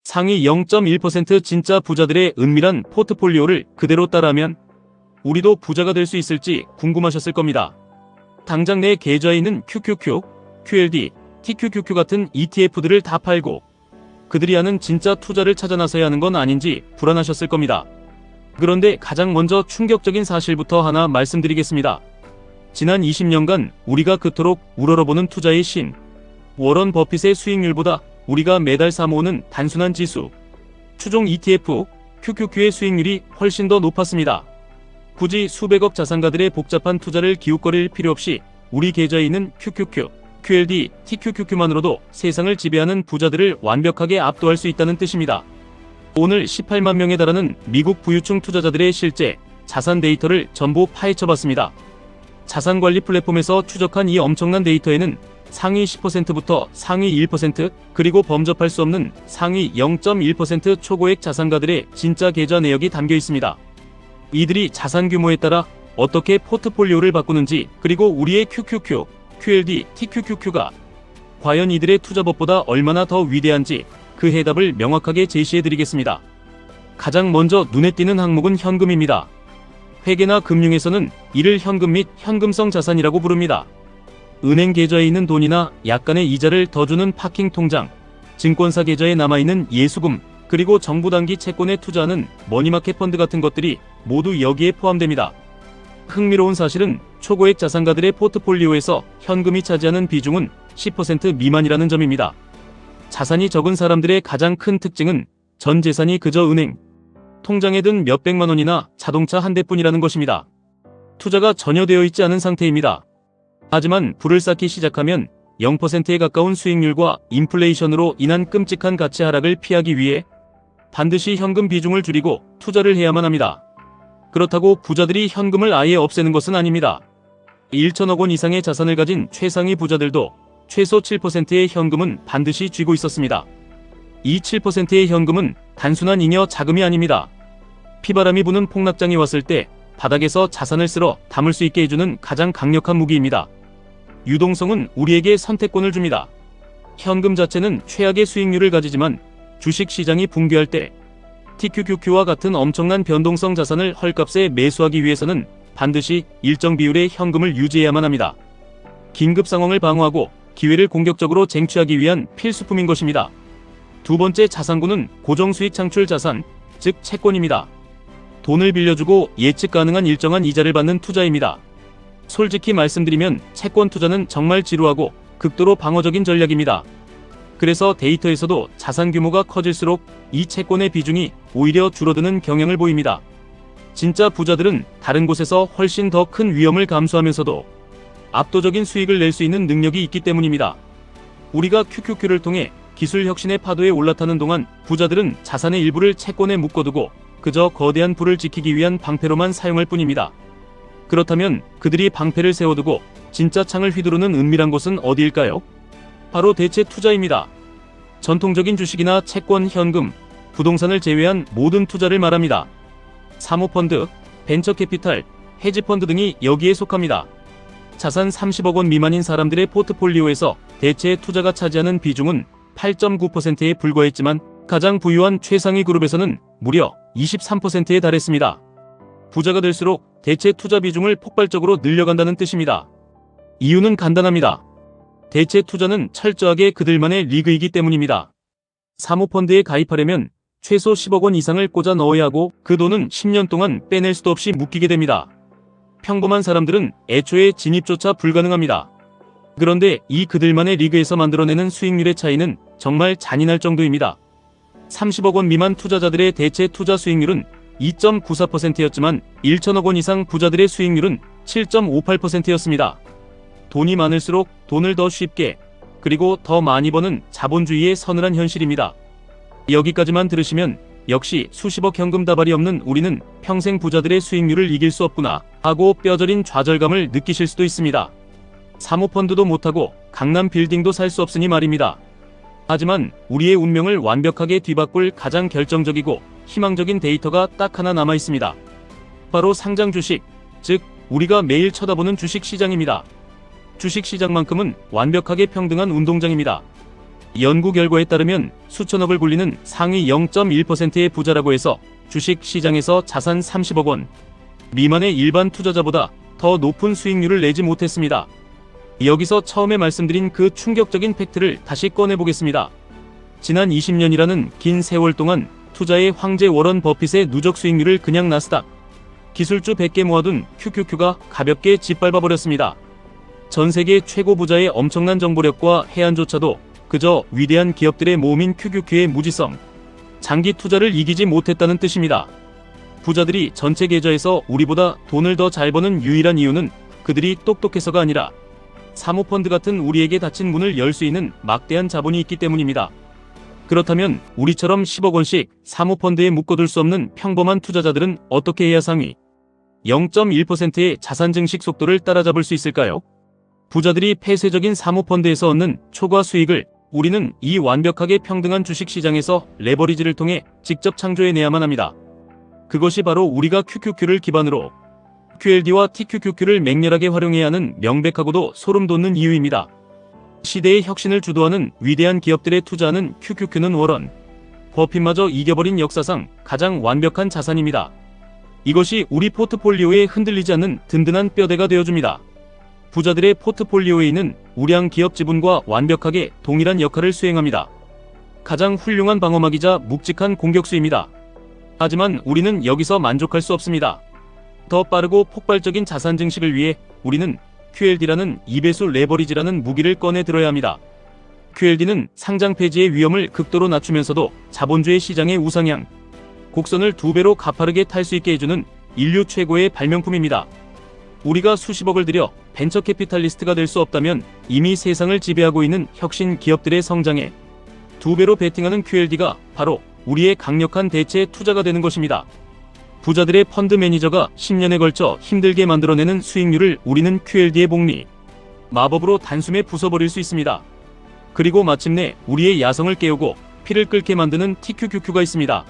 상위 0.1% 진짜 부자들의 은밀한 포트폴리오를 그대로 따라하면 우리도 부자가 될 수 있을지 궁금하셨을 겁니다. 당장 내 계좌에 있는 QQQ, QLD, TQQQ 같은 ETF들을 다 팔고 그들이 하는 진짜 투자를 찾아 나서야 하는 건 아닌지 불안하셨을 겁니다. 그런데 가장 먼저 충격적인 사실부터 하나 말씀드리겠습니다. 지난 20년간 우리가 그토록 우러러보는 투자의 신, 워런 버핏의 수익률보다 우리가 매달 사모으는 단순한 지수, 추종 ETF, QQQ의 수익률이 훨씬 더 높았습니다. 굳이 수백억 자산가들의 복잡한 투자를 기웃거릴 필요 없이 우리 계좌에 있는 QQQ, QLD, TQQQ만으로도 세상을 지배하는 부자들을 완벽하게 압도할 수 있다는 뜻입니다. 오늘 18만 명에 달하는 미국 부유층 투자자들의 실제 자산 데이터를 전부 파헤쳐봤습니다. 자산관리 플랫폼에서 추적한 이 엄청난 데이터에는 상위 10%부터 상위 1%, 그리고 범접할 수 없는 상위 0.1% 초고액 자산가들의 진짜 계좌 내역이 담겨 있습니다. 이들이 자산 규모에 따라 어떻게 포트폴리오를 바꾸는지, 그리고 우리의 QQQ, QLD, TQQQ가 과연 이들의 투자법보다 얼마나 더 위대한지 그 해답을 명확하게 제시해드리겠습니다. 가장 먼저 눈에 띄는 항목은 현금입니다. 회계나 금융에서는 이를 현금 및 현금성 자산이라고 부릅니다. 은행 계좌에 있는 돈이나 약간의 이자를 더 주는 파킹 통장, 증권사 계좌에 남아있는 예수금, 그리고 정부 단기 채권에 투자하는 머니마켓 펀드 같은 것들이 모두 여기에 포함됩니다. 흥미로운 사실은 초고액 자산가들의 포트폴리오에서 현금이 차지하는 비중은 10% 미만이라는 점입니다. 자산이 적은 사람들의 가장 큰 특징은 전 재산이 그저 은행 통장에 든 몇백만 원이나 자동차 한 대뿐이라는 것입니다. 투자가 전혀 되어 있지 않은 상태입니다. 하지만 불을 쌓기 시작하면 0%에 가까운 수익률과 인플레이션으로 인한 끔찍한 가치 하락을 피하기 위해 반드시 현금 비중을 줄이고 투자를 해야만 합니다. 그렇다고 부자들이 현금을 아예 없애는 것은 아닙니다. 1천억 원 이상의 자산을 가진 최상위 부자들도 최소 7%의 현금은 반드시 쥐고 있었습니다. 이 7%의 현금은 단순한 잉여 자금이 아닙니다. 피바람이 부는 폭락장이 왔을 때 바닥에서 자산을 쓸어 담을 수 있게 해주는 가장 강력한 무기입니다. 유동성은 우리에게 선택권을 줍니다. 현금 자체는 최악의 수익률을 가지지만 주식시장이 붕괴할 때 TQQQ와 같은 엄청난 변동성 자산을 헐값에 매수하기 위해서는 반드시 일정 비율의 현금을 유지해야만 합니다. 긴급 상황을 방어하고 기회를 공격적으로 쟁취하기 위한 필수품인 것입니다. 두 번째 자산군은 고정수익 창출 자산, 즉 채권입니다. 돈을 빌려주고 예측 가능한 일정한 이자를 받는 투자입니다. 솔직히 말씀드리면 채권 투자는 정말 지루하고 극도로 방어적인 전략입니다. 그래서 데이터에서도 자산 규모가 커질수록 이 채권의 비중이 오히려 줄어드는 경향을 보입니다. 진짜 부자들은 다른 곳에서 훨씬 더 큰 위험을 감수하면서도 압도적인 수익을 낼 수 있는 능력이 있기 때문입니다. 우리가 QQQ를 통해 기술 혁신의 파도에 올라타는 동안 부자들은 자산의 일부를 채권에 묶어두고 그저 거대한 부를 지키기 위한 방패로만 사용할 뿐입니다. 그렇다면 그들이 방패를 세워두고 진짜 창을 휘두르는 은밀한 곳은 어디일까요? 바로 대체 투자입니다. 전통적인 주식이나 채권, 현금, 부동산을 제외한 모든 투자를 말합니다. 사모펀드, 벤처캐피탈, 헤지펀드 등이 여기에 속합니다. 자산 30억 원 미만인 사람들의 포트폴리오에서 대체 투자가 차지하는 비중은 8.9%에 불과했지만 가장 부유한 최상위 그룹에서는 무려 23%에 달했습니다. 부자가 될수록 대체 투자 비중을 폭발적으로 늘려간다는 뜻입니다. 이유는 간단합니다. 대체 투자는 철저하게 그들만의 리그이기 때문입니다. 사모펀드에 가입하려면 최소 10억 원 이상을 꽂아 넣어야 하고 그 돈은 10년 동안 빼낼 수도 없이 묶이게 됩니다. 평범한 사람들은 애초에 진입조차 불가능합니다. 그런데 이 그들만의 리그에서 만들어내는 수익률의 차이는 정말 잔인할 정도입니다. 30억 원 미만 투자자들의 대체 투자 수익률은 2.94%였지만 1천억 원 이상 부자들의 수익률은 7.58%였습니다. 돈이 많을수록 돈을 더 쉽게, 그리고 더 많이 버는 자본주의의 서늘한 현실입니다. 여기까지만 들으시면 역시 수십억 현금 다발이 없는 우리는 평생 부자들의 수익률을 이길 수 없구나 하고 뼈저린 좌절감을 느끼실 수도 있습니다. 사모펀드도 못하고 강남 빌딩도 살 수 없으니 말입니다. 하지만 우리의 운명을 완벽하게 뒤바꿀 가장 결정적이고 희망적인 데이터가 딱 하나 남아 있습니다. 바로 상장 주식, 즉 우리가 매일 쳐다보는 주식 시장입니다. 주식 시장만큼은 완벽하게 평등한 운동장입니다. 연구 결과에 따르면 수천억을 굴리는 상위 0.1%의 부자라고 해서 주식 시장에서 자산 30억 원 미만의 일반 투자자보다 더 높은 수익률을 내지 못했습니다. 여기서 처음에 말씀드린 그 충격적인 팩트를 다시 꺼내보겠습니다. 지난 20년이라는 긴 세월 동안 투자의 황제 워런 버핏의 누적 수익률을 그냥 나스닥 기술주 100개 모아둔 QQQ가 가볍게 짓밟아버렸습니다. 전 세계 최고 부자의 엄청난 정보력과 해안조차도 그저 위대한 기업들의 모험인 QQQ의 무지성, 장기 투자를 이기지 못했다는 뜻입니다. 부자들이 전체 계좌에서 우리보다 돈을 더 잘 버는 유일한 이유는 그들이 똑똑해서가 아니라 사모펀드 같은 우리에게 닫힌 문을 열 수 있는 막대한 자본이 있기 때문입니다. 그렇다면 우리처럼 10억 원씩 사모펀드에 묶어둘 수 없는 평범한 투자자들은 어떻게 해야 상위 0.1%의 자산 증식 속도를 따라잡을 수 있을까요? 부자들이 폐쇄적인 사모펀드에서 얻는 초과 수익을 우리는 이 완벽하게 평등한 주식시장에서 레버리지를 통해 직접 창조해내야만 합니다. 그것이 바로 우리가 QQQ를 기반으로 QLD와 TQQQ를 맹렬하게 활용해야 하는 명백하고도 소름 돋는 이유입니다. 시대의 혁신을 주도하는 위대한 기업들에 투자하는 QQQ는 워런 버핏마저 이겨버린 역사상 가장 완벽한 자산입니다. 이것이 우리 포트폴리오에 흔들리지 않는 든든한 뼈대가 되어줍니다. 부자들의 포트폴리오에 있는 우량 기업 지분과 완벽하게 동일한 역할을 수행합니다. 가장 훌륭한 방어막이자 묵직한 공격수입니다. 하지만 우리는 여기서 만족할 수 없습니다. 더 빠르고 폭발적인 자산 증식을 위해 우리는 QLD라는 2배수 레버리지라는 무기를 꺼내 들어야 합니다. QLD는 상장 폐지의 위험을 극도로 낮추면서도 자본주의 시장의 우상향, 곡선을 2배로 가파르게 탈 수 있게 해주는 인류 최고의 발명품입니다. 우리가 수십억을 들여 벤처 캐피탈리스트가 될 수 없다면 이미 세상을 지배하고 있는 혁신 기업들의 성장에 2배로 베팅하는 QLD가 바로 우리의 강력한 대체 투자가 되는 것입니다. 부자들의 펀드 매니저가 10년에 걸쳐 힘들게 만들어내는 수익률을 우리는 QLD의 복리, 마법으로 단숨에 부숴버릴 수 있습니다. 그리고 마침내 우리의 야성을 깨우고 피를 끓게 만드는 TQQQ가 있습니다.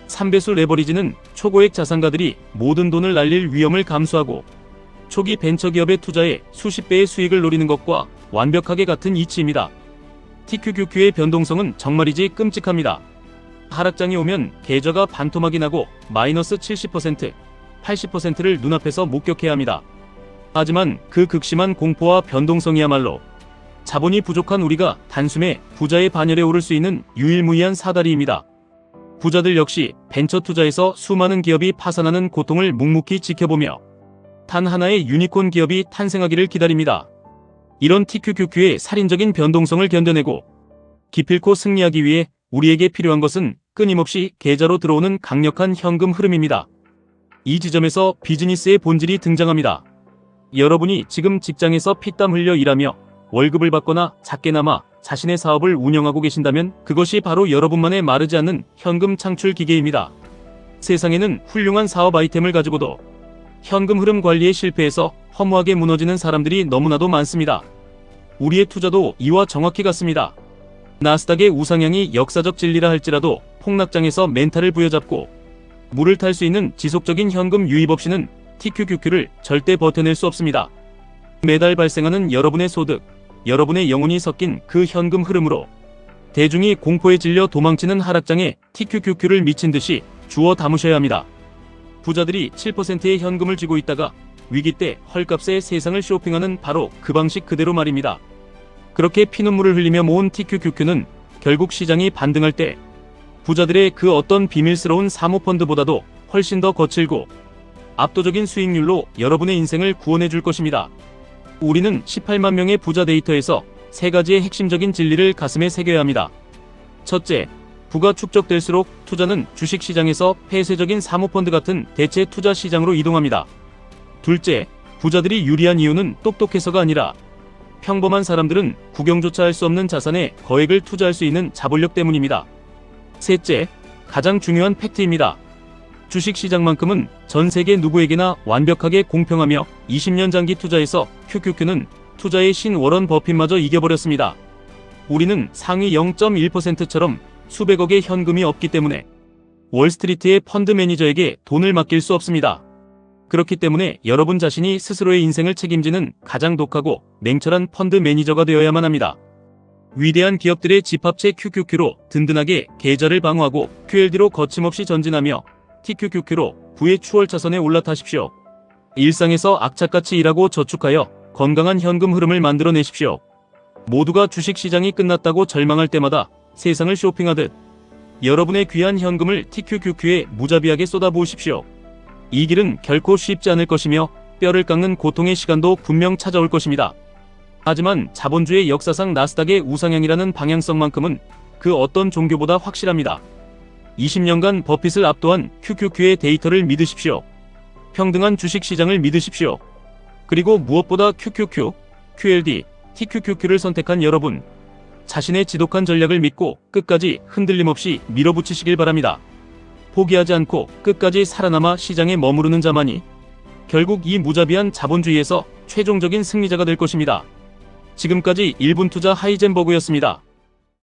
3배수 레버리지는 초고액 자산가들이 모든 돈을 날릴 위험을 감수하고 초기 벤처기업에 투자해 수십 배의 수익을 노리는 것과 완벽하게 같은 이치입니다. TQQQ의 변동성은 정말이지 끔찍합니다. 하락장이 오면 계좌가 반토막이 나고 마이너스 70%, 80%를 눈앞에서 목격해야 합니다. 하지만 그 극심한 공포와 변동성이야말로 자본이 부족한 우리가 단숨에 부자의 반열에 오를 수 있는 유일무이한 사다리입니다. 부자들 역시 벤처 투자에서 수많은 기업이 파산하는 고통을 묵묵히 지켜보며 단 하나의 유니콘 기업이 탄생하기를 기다립니다. 이런 TQQQ의 살인적인 변동성을 견뎌내고 기필코 승리하기 위해 우리에게 필요한 것은 끊임없이 계좌로 들어오는 강력한 현금 흐름입니다. 이 지점에서 비즈니스의 본질이 등장합니다. 여러분이 지금 직장에서 피땀 흘려 일하며 월급을 받거나 작게나마 자신의 사업을 운영하고 계신다면 그것이 바로 여러분만의 마르지 않는 현금 창출 기계입니다. 세상에는 훌륭한 사업 아이템을 가지고도 현금 흐름 관리에 실패해서 허무하게 무너지는 사람들이 너무나도 많습니다. 우리의 투자도 이와 정확히 같습니다. 나스닥의 우상향이 역사적 진리라 할지라도 폭락장에서 멘탈을 부여잡고 물을 탈 수 있는 지속적인 현금 유입 없이는 TQQQ를 절대 버텨낼 수 없습니다. 매달 발생하는 여러분의 소득, 여러분의 영혼이 섞인 그 현금 흐름으로 대중이 공포에 질려 도망치는 하락장에 TQQQ를 미친 듯이 주워 담으셔야 합니다. 부자들이 7%의 현금을 쥐고 있다가 위기 때 헐값에 세상을 쇼핑하는 바로 그 방식 그대로 말입니다. 그렇게 피눈물을 흘리며 모은 TQQQ는 결국 시장이 반등할 때 부자들의 그 어떤 비밀스러운 사모펀드보다도 훨씬 더 거칠고 압도적인 수익률로 여러분의 인생을 구원해 줄 것입니다. 우리는 18만 명의 부자 데이터에서 3가지의 핵심적인 진리를 가슴에 새겨야 합니다. 첫째, 부가 축적될수록 투자는 주식시장에서 폐쇄적인 사모펀드 같은 대체 투자 시장으로 이동합니다. 둘째, 부자들이 유리한 이유는 똑똑해서가 아니라 평범한 사람들은 구경조차 할 수 없는 자산에 거액을 투자할 수 있는 자본력 때문입니다. 셋째, 가장 중요한 팩트입니다. 주식시장만큼은 전 세계 누구에게나 완벽하게 공평하며 20년 장기 투자에서 QQQ는 투자의 신 워런 버핏마저 이겨버렸습니다. 우리는 상위 0.1%처럼 수백억의 현금이 없기 때문에 월스트리트의 펀드 매니저에게 돈을 맡길 수 없습니다. 그렇기 때문에 여러분 자신이 스스로의 인생을 책임지는 가장 독하고 냉철한 펀드 매니저가 되어야만 합니다. 위대한 기업들의 집합체 QQQ로 든든하게 계좌를 방어하고 QLD로 거침없이 전진하며 TQQQ로 부의 추월차선에 올라타십시오. 일상에서 악착같이 일하고 저축하여 건강한 현금 흐름을 만들어내십시오. 모두가 주식시장이 끝났다고 절망할 때마다 세상을 쇼핑하듯 여러분의 귀한 현금을 TQQQ에 무자비하게 쏟아부으십시오. 이 길은 결코 쉽지 않을 것이며 뼈를 깎는 고통의 시간도 분명 찾아올 것입니다. 하지만 자본주의 역사상 나스닥의 우상향이라는 방향성만큼은 그 어떤 종교보다 확실합니다. 20년간 버핏을 압도한 QQQ의 데이터를 믿으십시오. 평등한 주식시장을 믿으십시오. 그리고 무엇보다 QQQ, QLD, TQQQ를 선택한 여러분, 자신의 지독한 전략을 믿고 끝까지 흔들림 없이 밀어붙이시길 바랍니다. 포기하지 않고 끝까지 살아남아 시장에 머무르는 자만이 결국 이 무자비한 자본주의에서 최종적인 승리자가 될 것입니다. 지금까지 1분 투자 하이젠버그였습니다.